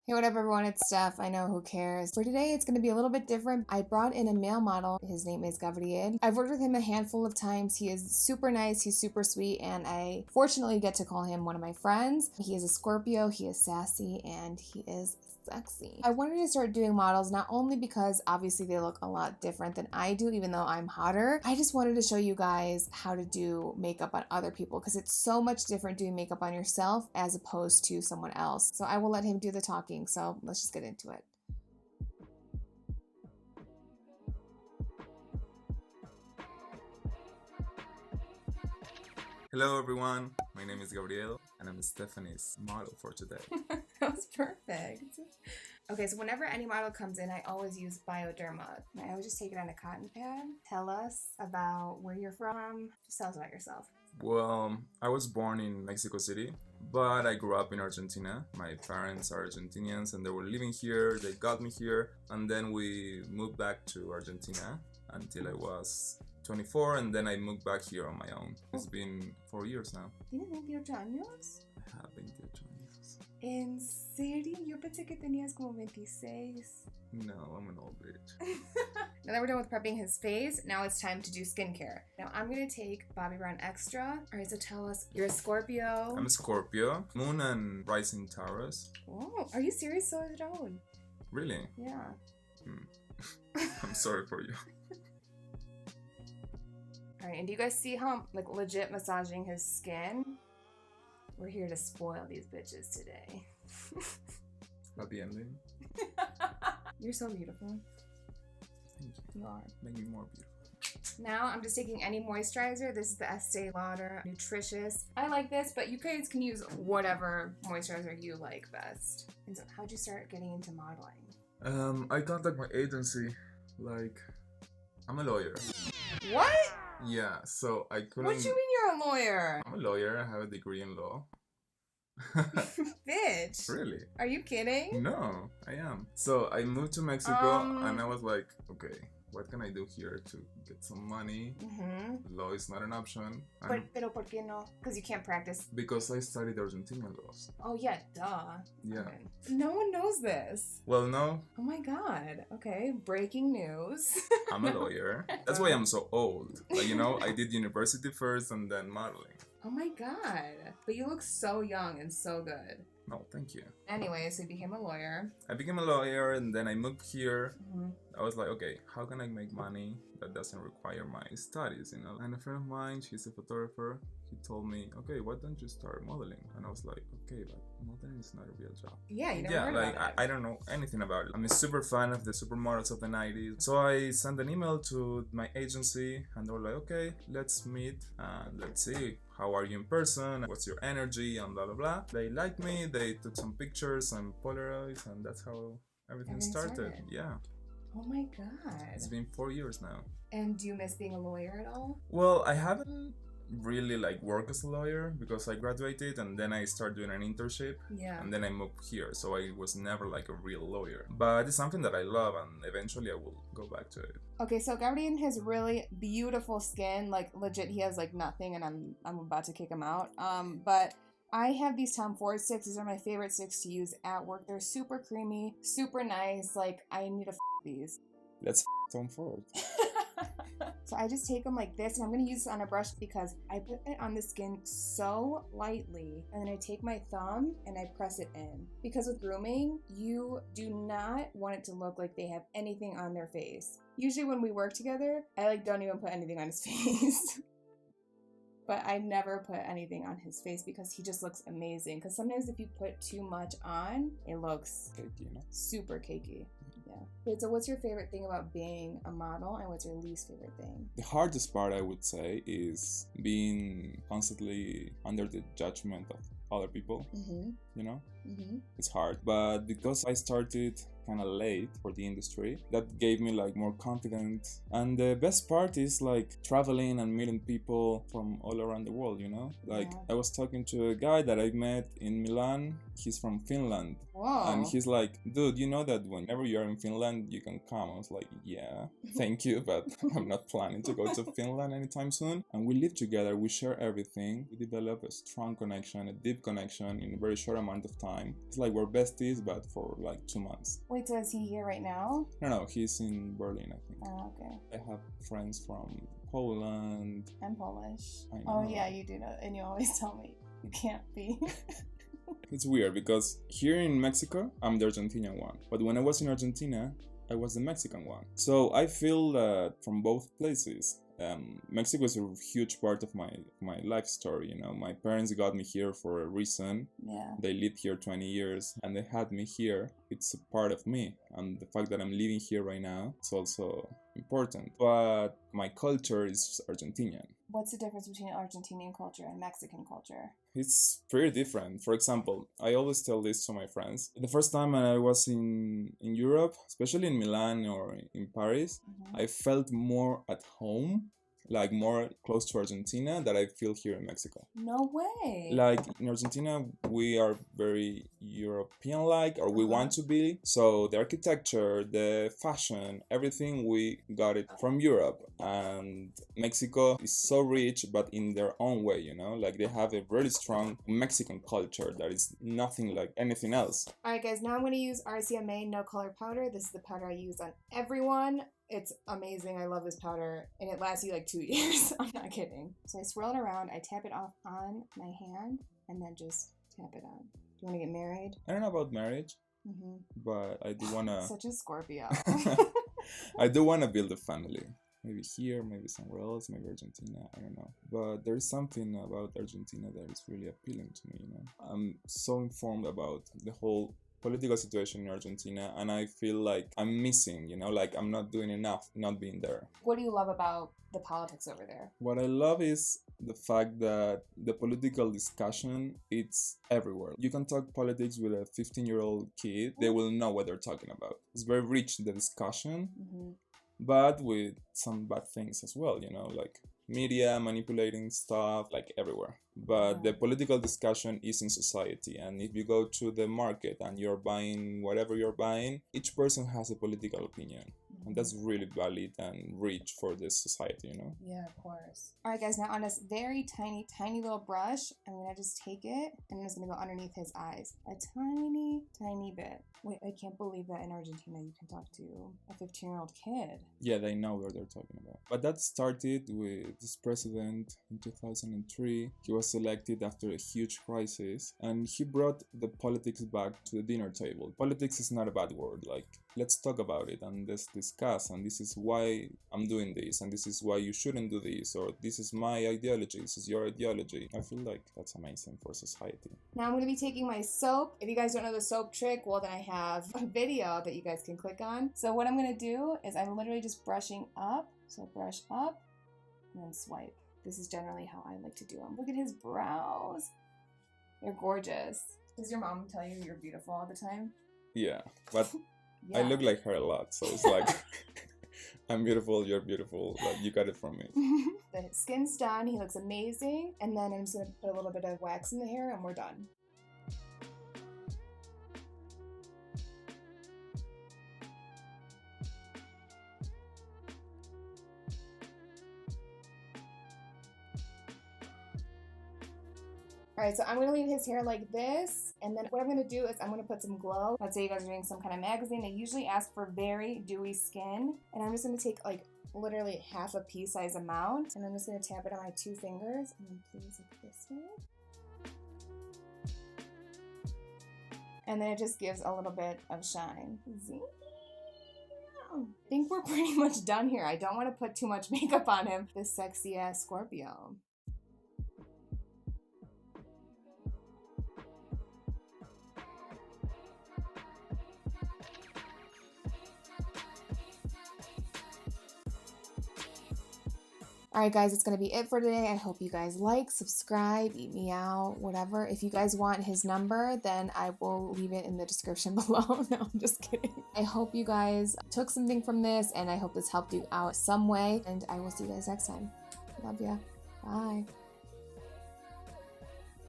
Hey, what up, everyone? It's Steph. I know, who cares. For today, it's going to be a little bit different. I brought in a male model. His name is Gabriel. I've worked with him a handful of times. He is super nice. He's super sweet, and I fortunately get to call him one of my friends. He is a Scorpio. He is sassy, and he is sexy. I wanted to start doing models not only because obviously they look a lot different than I do, even though I'm hotter. I just wanted to show you guys how to do makeup on other people because it's so much different doing makeup on yourself as opposed to someone else. So I will let him do the talking. So let's just get into it. Hello everyone, my name is Gabriel and I'm Stephanie's model for today. That was perfect. Okay, so whenever any model comes in, I always use Bioderma. I always just take it on a cotton pad. Tell us about where you're from. Just tell us about yourself. Well, I was born in Mexico City, but I grew up in Argentina. My parents are Argentinians and they were living here, they got me here, and then we moved back to Argentina until I was 24, and then I moved back here on my own. It's been 4 years now. ¿Tienes 28 años? I have 28 años. ¿En serio? Yo pensé que tenías como 26. No, I'm an old bitch. Now that we're done with prepping his face, now it's time to do skincare. Now I'm gonna take Bobbi Brown Extra. Alright, so tell us, you're a Scorpio. I'm a Scorpio, Moon and Rising Taurus. Oh, are you serious? So is Raul. Really? Yeah. I'm sorry for you. Alright, and do you guys see how like legit massaging his skin? We're here to spoil these bitches today. Happy ending. You're so beautiful. Thank you. You are. Make me more beautiful. Now I'm just taking any moisturizer. This is the Estee Lauder Nutritious. I like this, but you guys can use whatever moisturizer you like best. And so how'd you start getting into modeling? I contacted my agency. I'm a lawyer. What? Yeah, so I couldn't. What you mean you're a lawyer? I'm a lawyer. I have a degree in law. Bitch. Really? Are you kidding? No, I am. So I moved to Mexico and I was like, okay, what can I do here to get some money? Law is not an option. Pero ¿por qué no? Because you can't practice. Because I studied Argentinian laws. Oh yeah, duh. Yeah. Okay. No one knows this. Well, no. Oh my god. Okay, breaking news. I'm a lawyer. That's why I'm so old. Like, you know, I did university first and then modeling. Oh my god. But you look so young and so good. No, thank you. Anyway, so you became a lawyer. I became a lawyer and then I moved here. I was like, okay, how can I make money that doesn't require my studies, you know? And a friend of mine, she's a photographer, he told me, okay, why don't you start modeling? And I was like, okay, but modeling is not a real job. Yeah, you never heard about it. I don't know anything about it. I'm a super fan of the supermodels of the 90s. So I sent an email to my agency and they were like, okay, let's meet and let's see. How are you in person? What's your energy? And blah, blah, blah. They liked me. They took some pictures and Polaroids, and that's how everything started. Yeah. Oh my god. It's been 4 years now. And do you miss being a lawyer at all? Well, I haven't really worked as a lawyer because I graduated and then I started doing an internship. Yeah. And then I moved here, so I was never a real lawyer. But it's something that I love and eventually I will go back to it. Okay, so Gabriel has really beautiful skin. Like legit, he has nothing, and I'm about to kick him out. But I have these Tom Ford sticks. These are my favorite sticks to use at work. They're super creamy, super nice. I need to these. Let's Tom Ford. So I just take them like this, and I'm going to use this on a brush because I put it on the skin so lightly, and then I take my thumb and I press it in. Because with grooming, you do not want it to look like they have anything on their face. Usually when we work together, I don't even put anything on his face. But I never put anything on his face because he just looks amazing. Because sometimes if you put too much on, it looks cakey, you know? Super cakey. Yeah. Wait, so what's your favorite thing about being a model, and what's your least favorite thing? The hardest part, I would say, is being constantly under the judgment of other people. You know? It's hard. But because I started kind of late for the industry, that gave me more confidence. And the best part is traveling and meeting people from all around the world, you know? I was talking to a guy that I met in Milan he's from Finland. Whoa. And he's like, dude, you know that whenever you're in Finland, you can come. I was like, yeah, thank you, but I'm not planning to go to Finland anytime soon. And we live together, we share everything. We develop a strong connection, a deep connection in a very short amount of time. It's like we're besties, but for like 2 months. Wait, so is he here right now? No, he's in Berlin, I think. Oh, okay. I have friends from Poland. I'm Polish. I know. Oh, yeah, you do know. And you always tell me you can't be. It's weird because here in Mexico, I'm the Argentinian one. But when I was in Argentina, I was the Mexican one. So I feel that from both places. Mexico is a huge part of my life story, you know. My parents got me here for a reason. Yeah. They lived here 20 years and they had me here. It's a part of me. And the fact that I'm living here right now is also important. But my culture is Argentinian. What's the difference between Argentinian culture and Mexican culture? It's pretty different. For example, I always tell this to my friends. The first time I was in Europe, especially in Milan or in Paris, I felt more at home, like more close to Argentina than I feel here in Mexico. No way. Like in Argentina, we are very European-like, or we want to be. So the architecture, the fashion, everything, we got it from Europe. And Mexico is so rich, but in their own way, you know? Like they have a really strong Mexican culture that is nothing like anything else. All right, guys, now I'm going to use RCMA No Color Powder. This is the powder I use on everyone. It's amazing. I love this powder. And it lasts you like 2 years. I'm not kidding. So I swirl it around. I tap it off on my hand and then just tap it on. Do you want to get married? I don't know about marriage, but I do want to... Such a Scorpio. I do want to build a family. Maybe here, maybe somewhere else, maybe Argentina, I don't know. But there's something about Argentina that is really appealing to me, you know. I'm so informed about the whole political situation in Argentina, and I feel like I'm missing, you know, like I'm not doing enough not being there. What do you love about the politics over there? What I love is the fact that the political discussion, it's everywhere. You can talk politics with a 15-year-old kid, they will know what they're talking about. It's very rich, the discussion, but with some bad things as well, you know, like media manipulating stuff, like everywhere. But the political discussion is in society, and if you go to the market and you're buying whatever you're buying, each person has a political opinion, and that's really valid and rich for this society, you know. Yeah, of course. All right, guys, now on this very tiny little brush, I'm gonna just take it and I'm just gonna go underneath his eyes a tiny bit. Wait, I can't believe that in Argentina you can talk to a 15-year-old kid. Yeah, they know what they're talking about. But that started with this president in 2003. He was elected after a huge crisis, and he brought the politics back to the dinner table. Politics is not a bad word. Like, let's talk about it and let's discuss, and this is why I'm doing this, and this is why you shouldn't do this, or this is my ideology, this is your ideology. I feel like that's amazing for society. Now I'm going to be taking my soap. If you guys don't know the soap trick, well, then I have a video that you guys can click on. So what I'm going to do is I'm literally just brushing up. So brush up and then swipe. This is generally how I like to do them. Look at his brows. They're gorgeous. Does your mom tell you you're beautiful all the time? Yeah, but Yeah. I look like her a lot, so it's like, I'm beautiful, you're beautiful, like you got it from me. The skin's done, he looks amazing, and then I'm just going to put a little bit of wax in the hair and we're done. Alright, so I'm going to leave his hair like this, and then what I'm going to do is I'm going to put some glow. Let's say you guys are doing some kind of magazine. They usually ask for very dewy skin, and I'm just going to take like literally half a pea size amount, and I'm just going to tap it on my 2 fingers, and then please look this way. And then it just gives a little bit of shine. I think we're pretty much done here. I don't want to put too much makeup on him, this sexy ass Scorpio. Alright guys, it's going to be it for today. I hope you guys like, subscribe, eat me out, whatever. If you guys want his number, then I will leave it in the description below. No, I'm just kidding. I hope you guys took something from this, and I hope this helped you out some way, and I will see you guys next time. Love ya. Bye.